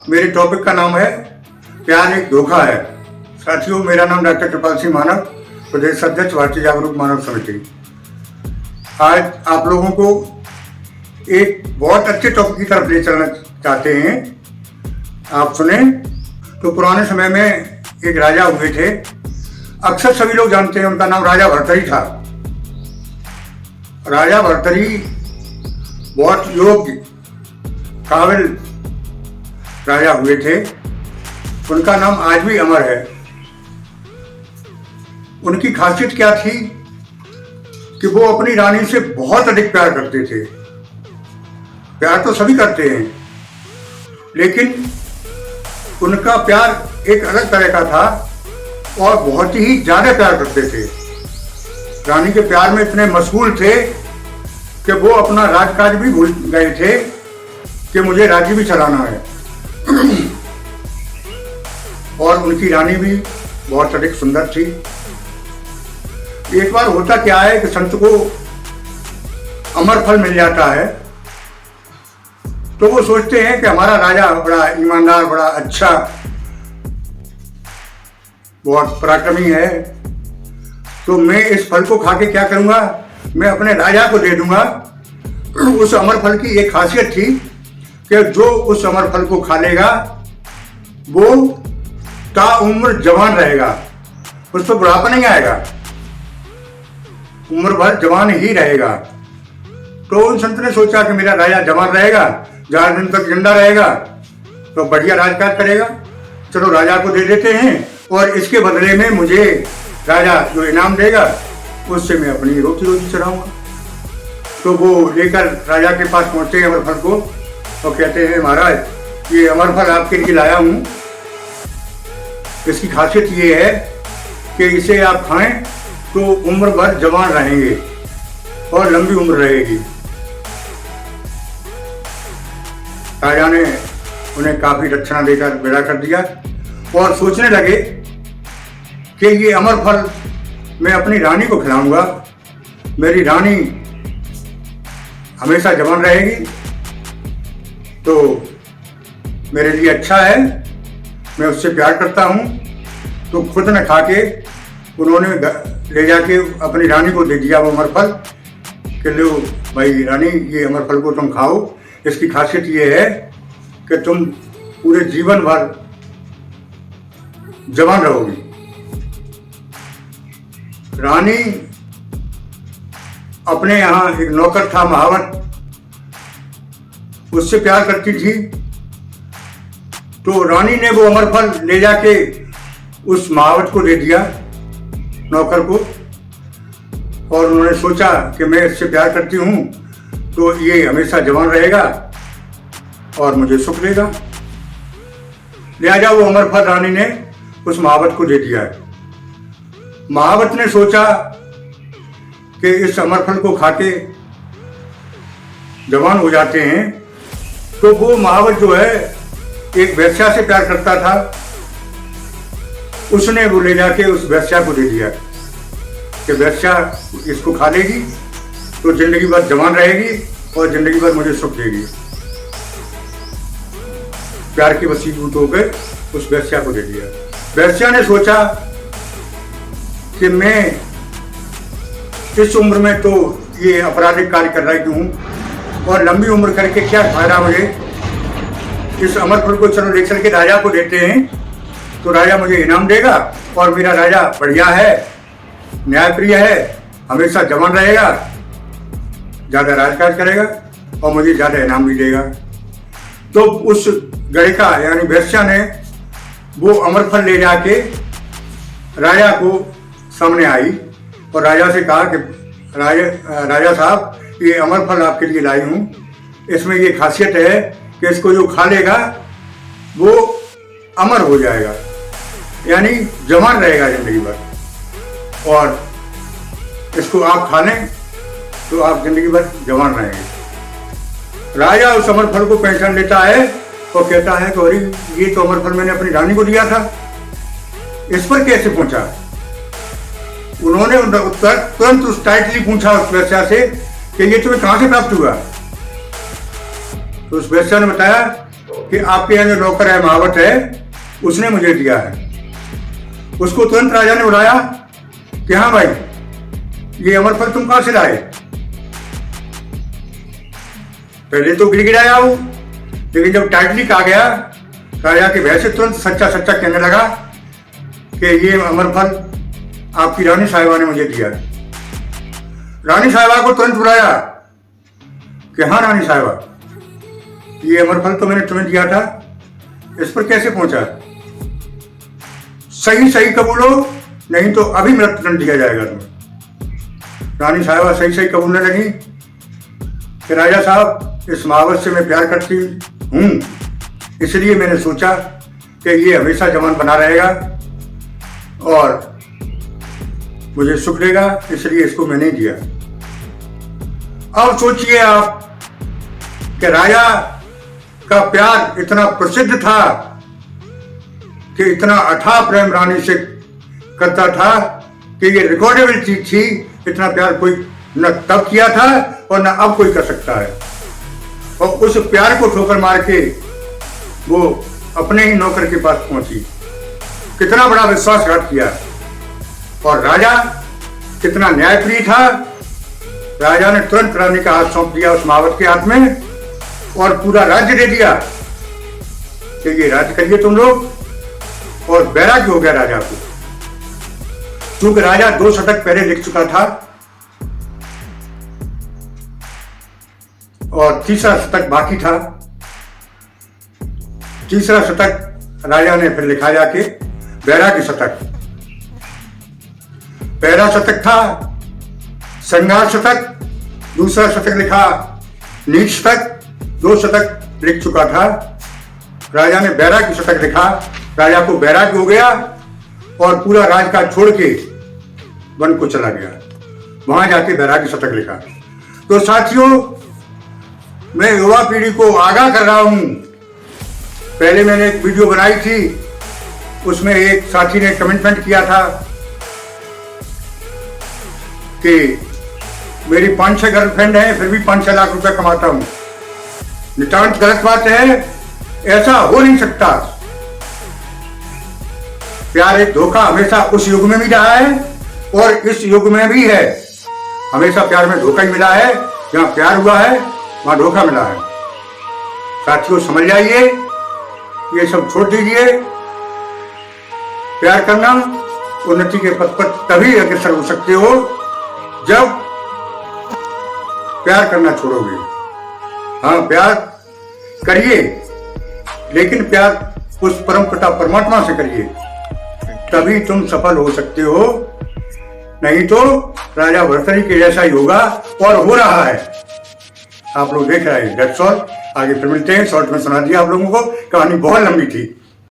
मेरे टॉपिक का नाम है प्यार एक धोखा है। साथियों, मेरा नाम डॉक्टर कृपाल सिंह मानव, प्रदेश अध्यक्ष भारतीय जागरूक मानव समिति। आज आप लोगों को एक बहुत अच्छे टॉपिक की तरफ ले चलना चाहते हैं। आप सुने तो पुराने समय में एक राजा हुए थे, अक्सर सभी लोग जानते हैं, उनका नाम राजा भर्तृहरि था। राजा भर्तृहरि बहुत योग्य काबिल राजा हुए थे। उनका नाम आज भी अमर है। उनकी खासियत क्या थी कि वो अपनी रानी से बहुत अधिक प्यार करते थे। प्यार तो सभी करते हैं, लेकिन उनका प्यार एक अलग तरह का था और बहुत ही ज्यादा प्यार करते थे। रानी के प्यार में इतने मशगूल थे कि वो अपना राजकाज भी भूल गए थे कि मुझे राज्य भी चलाना है। और उनकी रानी भी बहुत अधिक सुंदर थी। एक बार होता क्या है कि संत को अमर फल मिल जाता है, तो वो सोचते हैं कि हमारा राजा बड़ा ईमानदार, बड़ा अच्छा, बहुत पराक्रमी है, तो मैं इस फल को खा के क्या करूंगा, मैं अपने राजा को दे दूंगा। उस अमर फल की एक खासियत थी कि जो उस अमर फल को खा लेगा वो ताउम्र जवान रहेगा, उस पर बुढ़ापा नहीं आएगा, उम्र भर जवान ही रहेगा। तो उन संत ने सोचा कि मेरा राजा जवान रहेगा, ज्यादा दिन तक जिंदा रहेगा, तो बढ़िया राजकाज करेगा, चलो राजा को दे देते हैं और इसके बदले में मुझे राजा जो इनाम देगा उससे मैं अपनी रोटी रोटी चलाऊंगा। तो वो लेकर राजा के पास पहुंचते हैं अमर फल को और कहते हैं, महाराज ये अमर फल आपके लिए लाया हूं। इसकी खासियत ये है कि इसे आप खाएं तो उम्र भर जवान रहेंगे और लंबी उम्र रहेगी। राजा ने उन्हें काफी दक्षिणा देकर विदा कर दिया और सोचने लगे कि ये अमर फल मैं अपनी रानी को खिलाऊंगा, मेरी रानी हमेशा जवान रहेगी तो मेरे लिए अच्छा है, मैं उससे प्यार करता हूं। तो खुद न खा के उन्होंने ले जाके अपनी रानी को दे दिया वो अमर फल कि लो भाई रानी, ये अमर फल को तुम खाओ। इसकी खासियत ये है कि तुम पूरे जीवन भर जवान रहोगी। रानी अपने यहाँ एक नौकर था महावत, उससे प्यार करती थी। तो रानी ने वो अमर फल ले जाके उस महावत को दे दिया, नौकर को, और उन्होंने सोचा कि मैं इससे प्यार करती हूं तो ये हमेशा जवान रहेगा और मुझे सुख देगा। लिहाजा वो अमर फल रानी ने उस महावत को दे दिया है। महावत ने सोचा कि इस अमर फल को खाके जवान हो जाते हैं, तो वो महावत जो है एक वेश्या से प्यार करता था, उसने वो ले जाके उस वेश्या को दे दिया कि वेश्या इसको खा लेगी तो जिंदगी भर जवान रहेगी और जिंदगी भर मुझे सुख देगी। प्यार की वसीयत होकर उस वेश्या को दे दिया। वेश्या ने सोचा कि मैं इस उम्र में तो ये आपराधिक कार्य कर रही हूँ और लंबी उम्र करके क्या फायदा मुझे, इस अमर फल को चलो ले चल के राजा को देते हैं तो राजा मुझे इनाम देगा और मेरा राजा बढ़िया है, न्यायप्रिय है, हमेशा जवान रहेगा, ज्यादा राजकाज करेगा और मुझे ज्यादा इनाम भी देगा। तो उस गणिका यानी वेश्या ने वो अमर फल ले जाके राजा को सामने आई और राजा से कहा कि राजा साहब, ये अमर फल आपके लिए लाई हूं, इसमें ये खासियत है कि इसको जो खा लेगा वो अमर हो जाएगा, यानी जवान रहेगा जिंदगी भर, और इसको आप खा लें तो आप जिंदगी भर जवान रहेंगे। राजा उस अमर फल को पहचान लेता है और कहता है कि अरे ये तो अमर फल मैंने अपनी रानी को दिया था, इस पर कैसे पहुंचा। उन्होंने तुरंत उस टाइटली पूछा उस वेश्या से कि ये तुम्हें कहां से प्राप्त हुआ। तो उस वेश्या ने बताया कि आपके यहाँ जो नौकर है महावत है उसने मुझे दिया है। उसको तुरंत राजा ने बुलाया कि हाँ भाई, ये अमरफल तुम कहां से लाए? पहले तो गिड़गिड़ाया वो, लेकिन जब टाइटली कहा गया, राजा के भय से तुरंत सच्चा सच्चा कहने लगा कि ये अमरफल आपकी रानी साहिबा ने मुझे दिया। रानी साहिबा को तुरंत बुलाया कि हाँ रानी साहिबा, ये अमरफल तो मैंने तुम्हें दिया था, इस पर कैसे पहुंचा? सही सही कबूलो, नहीं तो अभी मृत्युदंड दिया जाएगा तुम्हें। रानी साहिबा सही सही कबूलने लगी कि राजा साहब, इस महावत से मैं प्यार करती हूँ, इसलिए मैंने सोचा कि ये हमेशा जवान बना रहेगा और मुझे सुख देगा, इसलिए इसको मैंने दिया। अब सोचिए आप कि राजा का प्यार इतना प्रसिद्ध था कि इतना अथाह प्रेम रानी से करता था कि ये रिकॉर्डेबल चीज थी। इतना प्यार कोई न तब किया था और न अब कोई कर सकता है। और उस प्यार को ठोकर मार के वो अपने ही नौकर के पास पहुंची। कितना बड़ा विश्वासघात किया। और राजा कितना न्यायप्रिय था, राजा ने तुरंत रानी का हाथ सौंप दिया उस महावत के हाथ में और पूरा राज्य दे दिया कि ये राज्य करिए तुम लोग। और बैराग्य हो गया राजा को, क्योंकि राजा 2 शतक पहले लिख चुका था और तीसरा शतक बाकी था। तीसरा शतक राजा ने फिर लिखा जाके बैराग्य शतक। पहला शतक था श्रृंगार शतक, दूसरा शतक लिखा नीच शतक, 2 शतक लिख चुका था। राजा ने बैराग्य शतक लिखा, राजा को बैराग्य हो गया और पूरा राजकाज छोड़ के वन को चला गया, वहां जाके बैराग्य शतक लिखा। तो साथियों, मैं युवा पीढ़ी को आगाह कर रहा हूं। पहले मैंने एक वीडियो बनाई थी, उसमें एक साथी ने कमिटमेंट किया था कि मेरी 5-6 गर्लफ्रेंड है, फिर भी 5-6 लाख रुपए कमाता हूं। नितांत गलत बात है, ऐसा हो नहीं सकता। प्यार एक धोखा हमेशा उस युग में भी रहा है और इस युग में भी है। हमेशा प्यार में धोखा ही मिला है। जहां प्यार हुआ है वहां धोखा मिला है। साथियों, समझ जाइए, ये सब छोड़ दीजिए। प्यार करना उन्नति के पथ पर तभी अग्रसर हो सकते हो जब प्यार करना छोड़ोगे। हाँ, प्यार करिए, लेकिन प्यार उस परम पिता परमात्मा से करिए, तभी तुम सफल हो सकते हो। नहीं तो राजा भर्तृहरि के जैसा ही होगा, और हो रहा है। आप लोग देख रहे हैं। That's all. आगे फिर मिलते हैं। शॉर्ट में सुना दिया आप लोगों को, कहानी बहुत लंबी थी।